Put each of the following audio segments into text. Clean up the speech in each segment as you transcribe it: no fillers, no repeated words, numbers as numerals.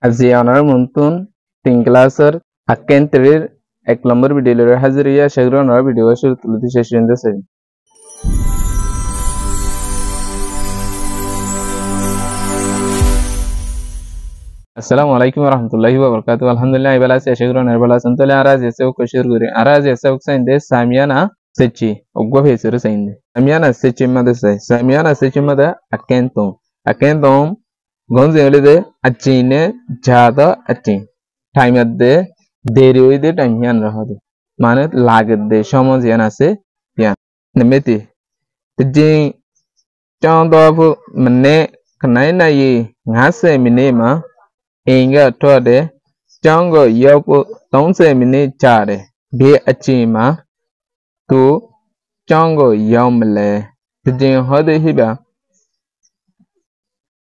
আজি অনার মন্তন 3 ক্লাসের আকেন্টের 1 নম্বর ভিডিওর হাজিরিয়া সেগুলো অনার ভিডিও শুরু তুলতে শেষ হয়েছে। আসসালামু আলাইকুম রহমতুল্লাহি ওয়া আলহামদুলিল্লাহ ইবালা আছে সেগুলো অনার বালা আছেন তাহলে আরাজ এসে কশির করি আরাজ এসে সাইন্দে সামিয়ানা সেচি অগ্গ হয়েছে সাইন্দে সামিয়ানা সেচি মাদে সামিয়ানা সেচি মাদে আকেন্টম gonzalede achine jada achin time de deri hoide time yan rahade mane lagde সময় yan আছে yan nemeti tjin chondo fu mane kanai na yi 50 minute ma inga thode chongo yopu 30 minute jare be achin ma tu chongo yomle tjin hode hiba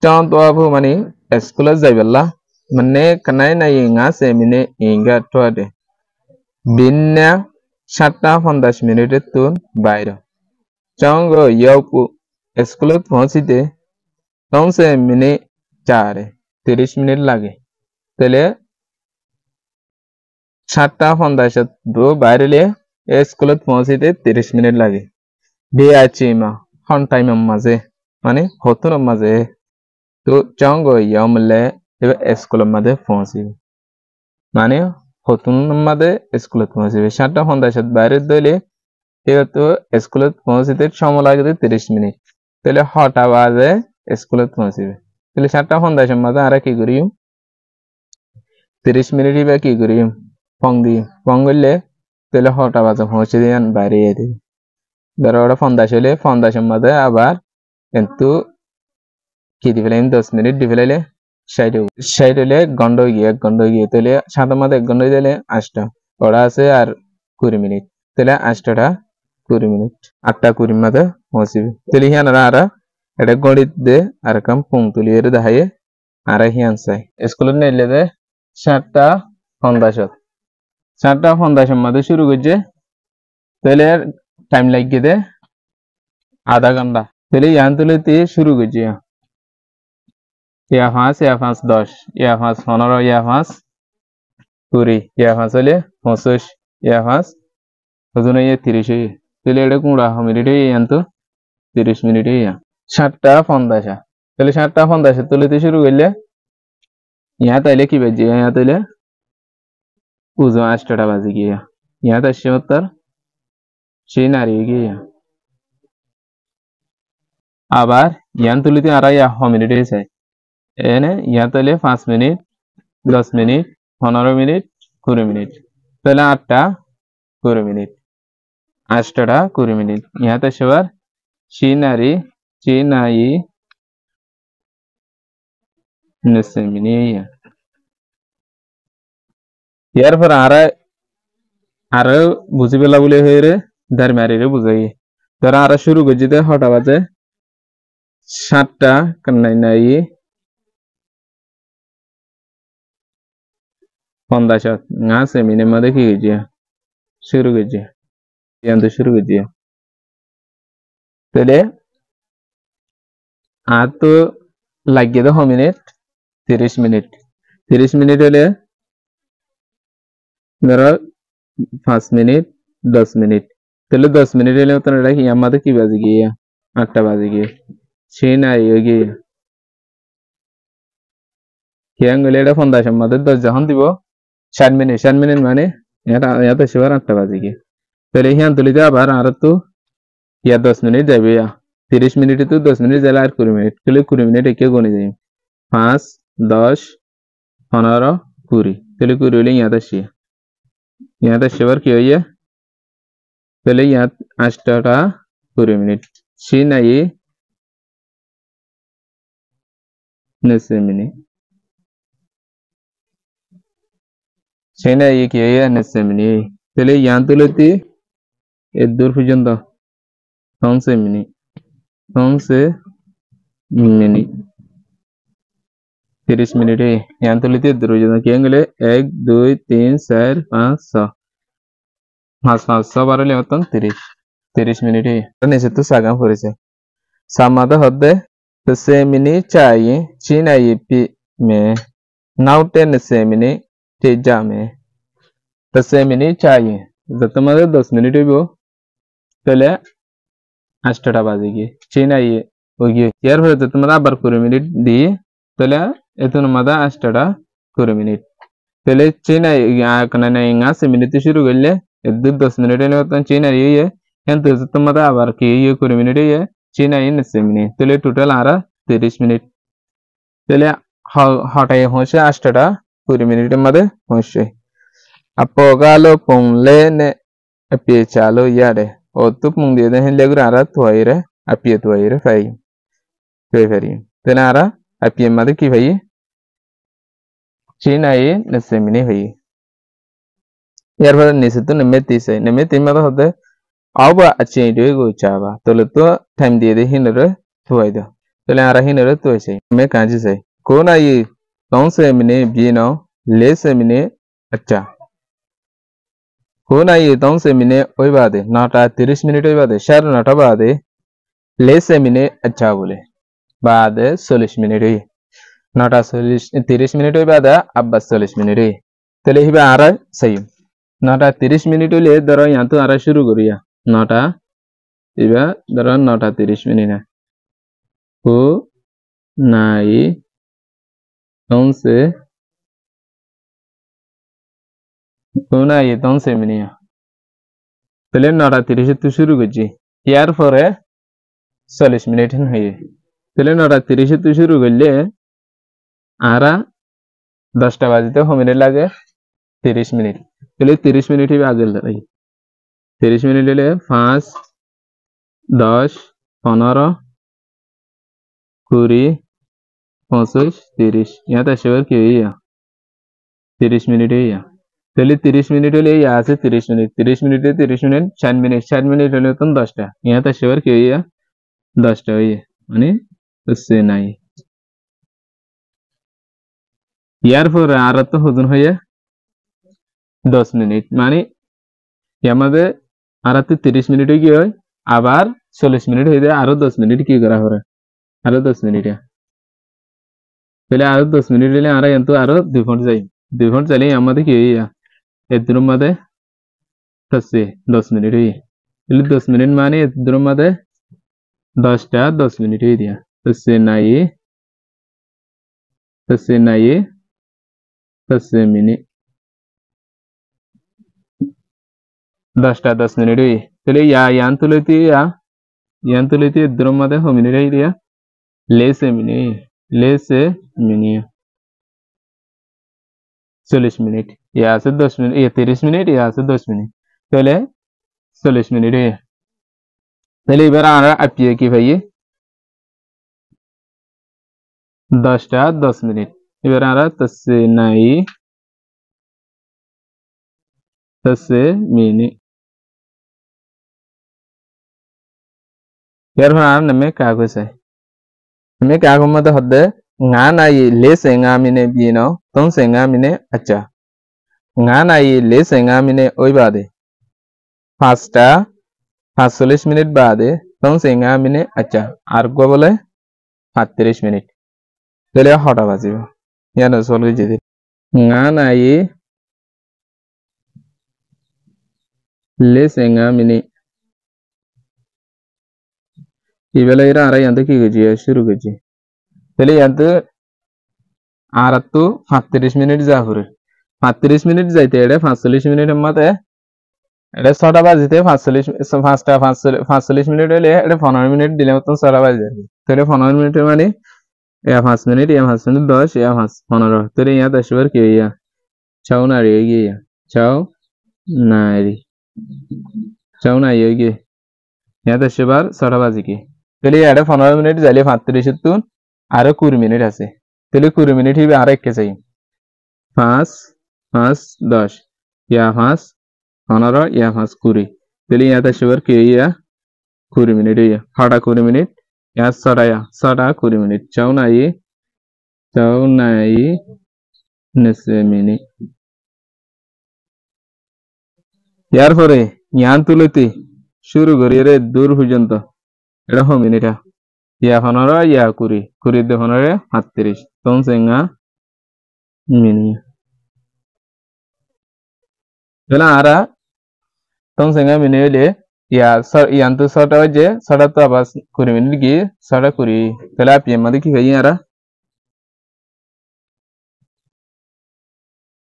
chondo fu mani eskulas jaiballa mane kanai na yi 50 minute inga thode binna 7:50 minute tun বাইরে chongo yopu eskulat পৌঁছিতে 30 minute চারে 30 minute লাগে তাহলে 7:50 দো বাইরেলে স্কুলত পৌঁছিতে 30 minute লাগে বিআচিমা হন time মাঝে মানে হতুন মাঝে তো chongo yomle এবার স্কুলের মাঝে পৌঁছিবে মানে হতুন মাঝে স্কুলত পৌঁছিবে 7:50 বাইরে দইলে এবার তো স্কুলত পৌঁছিতে সময় লাগে 30 মিনিট তাহলে হটা বাজে স্কুলত পৌঁছিবে তাহলে 7:50 মাঝে আর কি করি 30 মিনিট বা কি করি ফং করলে তাহলে হটা বাজে পৌঁছে দিয়ে বাইরে দিই ধরো ওটা 50 হলে 50 মাঝে আবার কিন্তু কি দিবে 10 মিনিট দিবে 60 হলে ঘন্টা গিয়ে 1 ঘন্টা গিয়ে তাহলে 7 মাঝে 1 ঘন্টা দিলে 8টা ওরা আছে আর 20 মিনিট তাহলে 8টা 20 মিনিট 8টা 20 মাঝে পৌঁছিবে তাহলে হিয়ানারা আর এটা গণিত দে আর কাম পুংতুলি এর দেখায়ে আর হিয়ান চাই স্কুলে নেলে দে 7:50 মাঝে শুরু করছে তাহলে টাইম লাগিয়ে দে আধা ঘন্টা তাহলে ইয়ান তুলিতে শুরু করছে ইয়া 5 10 ইয়া 5 15 ইয়া 5 20 ইয়া 5 হলে 25 ইয়া 5 ওজনে 30 তাহলে এটা কোনটা মিনিট ইয়ান তো 30 মিনিট ইয়া 7:50 তাহলে 7:50 তুলিতে শুরু করলে ইয়া তাইলে কি বাজে ইয়া তাইলে উজো 8টা বাজে গিয়া ইয়া তো 70 সেই নারী গিয়া আবার ইয়ান তুলিতে আর ইয়া মিনিট হয়েছে এনে ইয়া তাইলে 5 মিনিট 10 মিনিট 15 মিনিট 20 মিনিট তাহলে 8টা 20 মিনিট 8টা 20 মিনিট ইয়া তো সবার চিনাই নসেমিনি ইয়ার পর আর বুঝি পেলা বলে হয়ে রে দার মারিরে বুঝাই ধর আর শুরু করছি দে হটা বাজে 7টা কান্নাই 50 না মিনিট মধ্যে কি গেছি শুরু করছি শুরু করছি তাহলে আর তো লাগিয়ে দে মিনিট 30 মিনিট 30 মিনিট হলে ধরো 5 মিনিট 10 মিনিট তাহলে 10 মিনিট হলে তো এটা কি আমাদের কি বাজে গিয়ে 8টা বাজে গিয়ে সেই নাই গিয়ে কিয়াং গেলে এটা 50 মধ্যে 10 যখন দিব 60 মিনিট মানে এটা সেবার 8টা বাজে গিয়ে তাহলে হিয়ান তুলিতে আবার আর তো ইয়া 10 মিনিট যাবে 30 মিনিটে তো 10 মিনিট যাবে আর 20 মিনিট তাহলে 20 মিনিট একে গণে যাই 5 10 15 20 তাহলে 20 হলে ইয়াতে সেবার কি হইয়া তাহলে ইয়াত 8টা 20 মিনিট সেই নাই 90 মিনিট সেই নাই কি হইয়া 90 মিনিট তাহলে ইয়ান তুলতে এর দূর পর্যন্ত 11 মিনিট 30 মিনিটে ইয়ান তুলতে দূর পর্যন্ত কি গেলে 1 2 3 4 5 6 5 বারলে মতন 30 মিনিটে নিচে তো সাগাম পড়েছে সামাদা হদ্দে তো সে মিনিট চাই চিনাই পি মে নাউটে নেসেমিনি তে জামে তেসেমিনি চাইয়ে যত তোমাদের 10 মিনিট হইব তাহলে 8টা বাজে গিয়ে চিনাই ওই গিয়ে এর পরে তো তোমরা আবার 20 মিনিট দিয়ে তাহলে এতন মাদা 8টা 20 মিনিট তাহলে চিনাই কারণে ইংলিশ মিনিট শুরু করলে এদ 10 মিনিট এর মতন চিনাই ইয়ে কিন্তু তোমরা আবার কি ইয়ে 20 মিনিট ইয়ে চিনাই নেসেমিনি তাহলে টোটাল আর 30 মিনিট তাহলে হটাই হচ্ছে 8টা 20 মিনিটের মধ্যে হচ্ছে apogalo pongle ne apie chalo yare o tu pung de den legura ara tuaire apie tuaire fai fai tenara apie made ki fai china ye nesemini fai yar par nisitu nemeti sai nemeti mada hote aba ache de go chaba tole to time de de hinere tuaida tole ara hinere tuai me kanji sai kona ye 30 minute bino 40 minute acha होना ये 30 minute वही बात है नाटा 30 minute वही बात है शहर नाटा बात है ले से मिनट अच्छा बोले बाद 40 मिनट ही नाटा 30 मिनट वही बात है अब बस 40 मिनट ही तेले ही आ रहा सही नाटा 30 मिनट ले दरो यहाँ तो आ रहा शुरू करिया नाटा इबा दरो नाटा 30 मिनट है हो नाई 30 होना ये 30 मिनट তাহলে 9:30 তো শুরু করছি এর পরে 40 মিনিট হয়ে তাহলে 9:30 তো শুরু করলে আর 10টা বাজতে মিনিট লাগে 30 মিনিট তাহলে 30 মিনিট হবে আগে দাঁড়াই 30 মিনিট হলে 5 10 15 20 25 30 यहाँ तक शेवर की हुई है 30 मिनट हुई है তাহলে 30 মিনিট হলে এই আছে 30 মিনিট 30 মিনিটে 30 মিনিট 60 মিনিট হলে তো 10টা यहाँ तक शेवर की हुई है 10টা हुई है মানে उससे नहीं यार फिर আর তো হুজুন হয়ে 10 মিনিট মানে আমাদের আর তো 30 মিনিট কি হয় আবার 40 মিনিট হয়ে যায় আরো 10 মিনিট কি করা হবে আরো 10 মিনিট তাহলে আরো 10 মিনিট হলে আর কিন্তু আরো 2 ঘন্টা যাই 2 ঘন্টা চলে আমাদের কি হয় এর মধ্যে তসে 10 মিনিট হই তাহলে 10 মিনিট মানে এর মধ্যে 10টা 10 মিনিট হই দিয়া তসে নাই তসে মিনিট 10টা 10 মিনিট হই তাহলে ইয়ান তুলতে এর মধ্যে হ মিনিট হই দিয়া লেসে মিনিট 40 মিনিট या से 10 मिनट या 30 मिनट या से 10 मिनट তাহলে 40 মিনিট হয়ে তাহলে এবার আমরা আপিয়ে কি ভাই 10টা 10 মিনিট এবার আমরা তসে নাই তসে মিনিট এর পর আর নামে কাগজ আছে নামে কাগজ মধ্যে হদে nga na yi 45 minute bino 35 minute acha nga na yi 45 minute oi bade 5টা 45 minute bade 35 minute acha আর গো বলে 35 মিনিট তাহলে হটা বাজিব ইয়ানো সলগে যেতে nga na yi 45 minute ইবেলা এরা আর ইয়ান্তে কি গজি শুরু গজি তাহলে ইয়ান্তে আর তো 35 মিনিট যা করে 35 মিনিট যাইতে এটা 45 মিনিটের মধ্যে এটা 6টা বাজিতে 45 মিনিট হলে এটা 15 মিনিট দিলে মতন 6টা বাজে যাবে তাহলে 15 মিনিটের মানে 5 মিনিট 10 15 তাহলে यहाँ 10 बार কি হইয়া চাও না রে গিয়া চাও না হয়ে গিয়ে यहाँ 10 बार 6টা বাজে কি তাহলে এটা 15 মিনিট যাইলে 35 তুন আরো 20 মিনিট আছে তাহলে 20 মিনিট হিবে আর একে চাই 5 5 10 या 5 15 या 5 20 তাহলে यहाँ 10 बार কি হইয়া 20 মিনিট হইয়া হটা 20 মিনিট यहाँ 6টা 20 মিনিট চাও নাই নেসে মিনিট ইয়ার পরে ইয়ান তুলতে শুরু করি রে দূর পর্যন্ত এটা হ মিনিটা ইয়া 15 ইয়া 20 20 দিয়ে 15 38 তখন সেঙ্গা মিনি তাহলে আরা tong senga minele ya sor yantu sota waje sota to abas kuri minit gi sota kuri tela pie madu ki gayi ara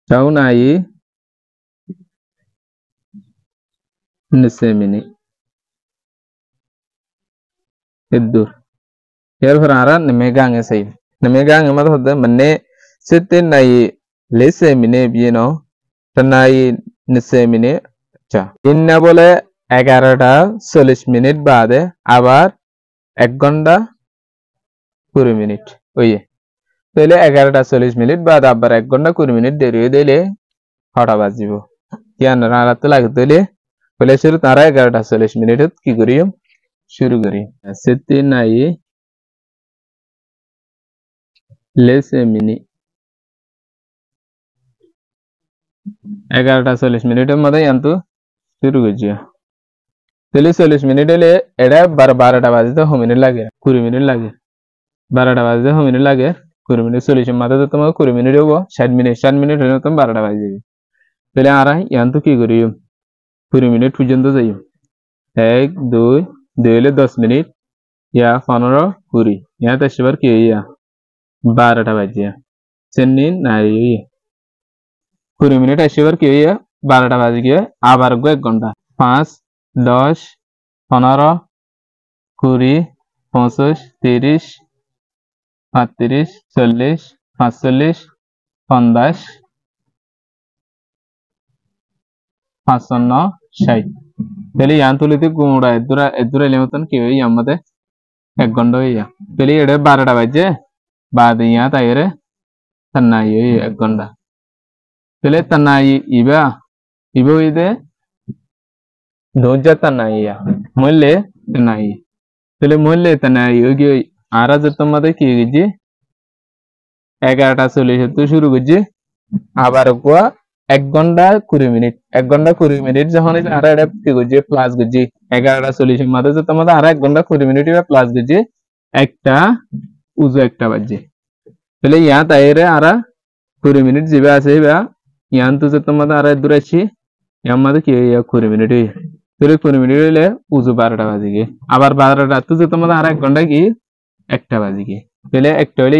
chau nai nise mini eddur yer phar ara nemegange sai nemegange madu hodde manne sitte nai lese mine biye no tanai nise mine আচ্ছা তিন না বলে 11টা 40 minute বাদে আবার 1 ঘন্টা 20 minute ওই তাহলে 11টা 40 minute বাদ আবার 1 ঘন্টা 20 মিনিট দেরি হয়ে দিলে ছটা বাজিব কেন রাত লাগে তাহলে বলে শুরু তারা 11টা 40 মিনিট কি করি শুরু করি সেটি নাই লেসে মিনি 11টা 40 মিনিটের মধ্যে কিন্তু শুরু করছি তাহলে 40 মিনিট হলে এটা 12টা বাজতে 9 মিনিট লাগে 20 মিনিট লাগে 12টা বাজতে 9 মিনিট লাগে 20 মিনিট 40 এর মাথায় তোমাকে 20 মিনিট হবো 60 মিনিট হলে তুমি 12টা বাজে যাবে তাহলে আর ইয়ান্তু কি করি 20 মিনিট পর্যন্ত যাই 1 2 2 হলে 10 মিনিট ইয়া 15 20 ইয়া তো সেবার কি ইয়া 12টা বাজে সেন্নি নাই 20 মিনিট সেবার কি ইয়া 12টা বাজে গিয়ে আবার 1 ঘন্টা 5 10 15 20 25 30 35 40 45 50 55 60 তাহলে ইয়ান তুলিতে গুঁড়া এদুরা এলে মতন কি হই আমাদের 1 ঘন্টা হইয়া তাহলে এটা 12টা বাজে বাদ ইয়া তাইরে তান্নাই হই 1 ঘন্টা তাহলে তান্নাই ইবা ইবা হইতে দোজা তান্নাই ইয়া মূল্যে তান্নাই তাহলে মূল্যে তান্নাই হই আর আজ তোমাদের কি গেছি 11টা 40 শুরু করছি আবার কোয়া 1 ঘন্টা 20 মিনিট 1 ঘন্টা 20 মিনিট যখন আর এটা কি করছি প্লাস করছি 11টা 40 এর মধ্যে তোমাদের আর 1 ঘন্টা 20 মিনিট প্লাস করছি একটা উজু একটা বাজে তাহলে ইয়া তাইরে আর 20 মিনিট যাবে আছে ইয়ান তো তোমাদের আর দূর আছি ইয়ার মধ্যে কি 20 মিনিট তাহলে 20 মিনিট হলে উজু 12টা বাজে গিয়ে আবার 12টা তো তোমাদের আর 1 ঘন্টা কি একটা বাজে গিয়ে তাহলে একটা হলে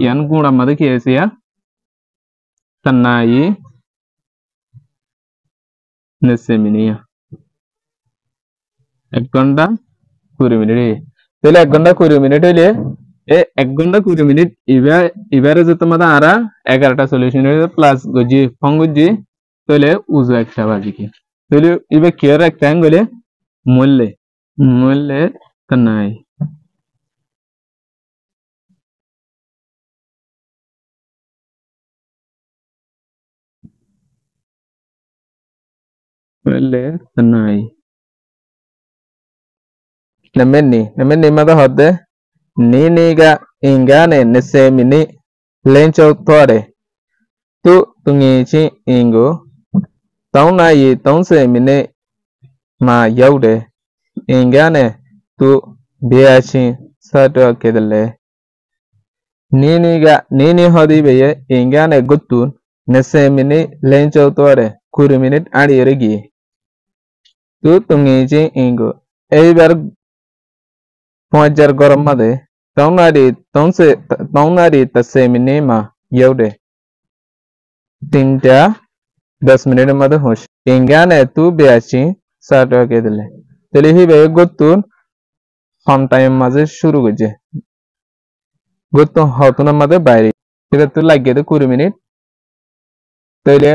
ইয়ান গুঁড়ার মধ্যে কি আছে তান্নাই নেসেমিনিয়া 1 ঘন্টা 20 মিনিট তাহলে 1 ঘন্টা 20 মিনিট হইলে 1 ঘন্টা 20 মিনিট এবারে যে তোমাদের আর 11টা 40 মিনিট প্লাস গজি ফঙ্গজি তাহলে উজু একটা বাজে কি তাহলে এবার কি আর একটা হলে মূল্যে Tannai mূল্যে Tannai Namenni mada hodde niga ingane nesemini lencho tore tu tungichi ingo tauna yi 30 minute ma yaude ingane tu biachin sato kedale nini hodi beye ingane gutun nesemini lencho tore 20 minute adi regi tu tungichi ingo eibar Pointer গরম মাদে তাউনারি তাসেমিনে মা ইয়াউদে 3টা 10 মিনিটের মধ্যে হোস ইঙ্গানে তু বেয়াচি সাটো কে দিলে তাহলে হি বে গতুন হম টাইম মাঝে শুরু করছে গতু হতুনের মধ্যে বাইরে এটা তো লাগিয়ে দে 20 মিনিট তাহলে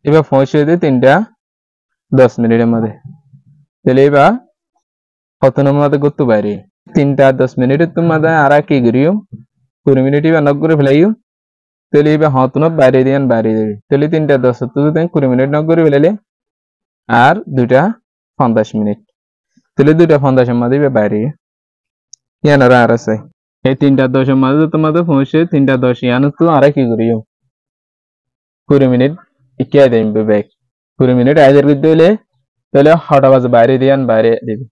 এবার পৌঁছে দে 3টা 10 মিনিটের মধ্যে তাহলে এবার হতুনের মধ্যে গতু বাইরে 3টা 10 মিনিট তোমাদের আর কি করিও 20 মিনিট বা নক করে ফেলাইও তাহলে এবার হতুন বাইরে দিয়ান বাইরে দেবে তাহলে 3টা 10 তো 20 মিনিট নক করে ফেলাইলে আর 2টা 50 মিনিট তাহলে 2টা 50 এর মধ্যে বাইরে ইয়ান আর আছে এই 3টা 10 এর মধ্যে তোমাদের পৌঁছে 3টা 10 ইয়ান তো আর কি করিও 20 মিনিট ইকিয়া দেবে ব্যাক 20 মিনিট আইদের করতে হলে তাহলে হটা বাজে বাইরে দিয়ান বাইরে দেবে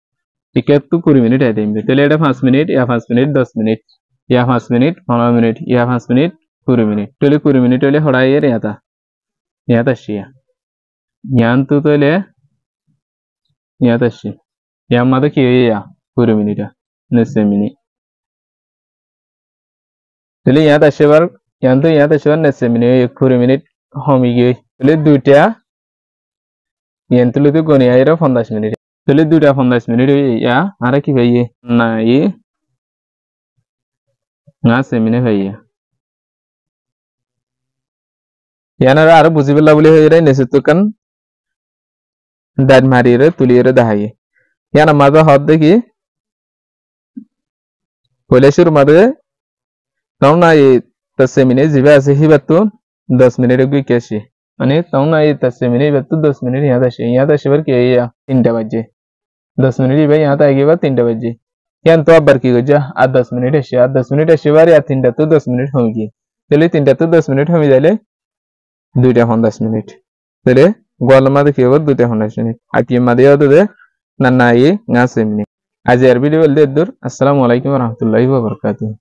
টিকেট তো 20 মিনিট আইতে হবে তাহলে এটা 5 মিনিট ইয়া 5 মিনিট 10 মিনিট ইয়া 5 মিনিট 15 মিনিট ইয়া 5 minute 20 minit tole 20 minit tole hoda yer yata shia yan tu tole yata shi yamma da ke ya 20 minit nesse minit tole yata shibar yan tu yata shibar nesse minit 20 minit homi ge tole duta yan tole tu goni ayra 15 minit tole duta 15 minit ya ara ki baye na ye nase minit baye yanara aru bujibella bole hoyre nesutukan dad marire tulire dahaye yana maza hodde ki koleshur made tauna ye tasemine jibe ase hibattu 10 minute gui keshi মানে tauna ye tasemine hibattu 10 minute yada shibar ke ya 3 baje 10 minute भाई यहाँ तक आगे बात 3 बजे यान तो अब बरकी गजा आ 10 मिनिट है आ 10 मिनिट है शिवार या 3 तो 10 मिनिट होगी चले 3 तो 10 मिनिट हम जाले 2 10 मिनिट चले गोल मादे के बाद 2 10 मिनिट आती मादे याद दे नन्ना ये 9 मिनिट आज यार वीडियो दे दूर अस्सलाम वालेकुम व रहमतुल्लाहि व बरकातहू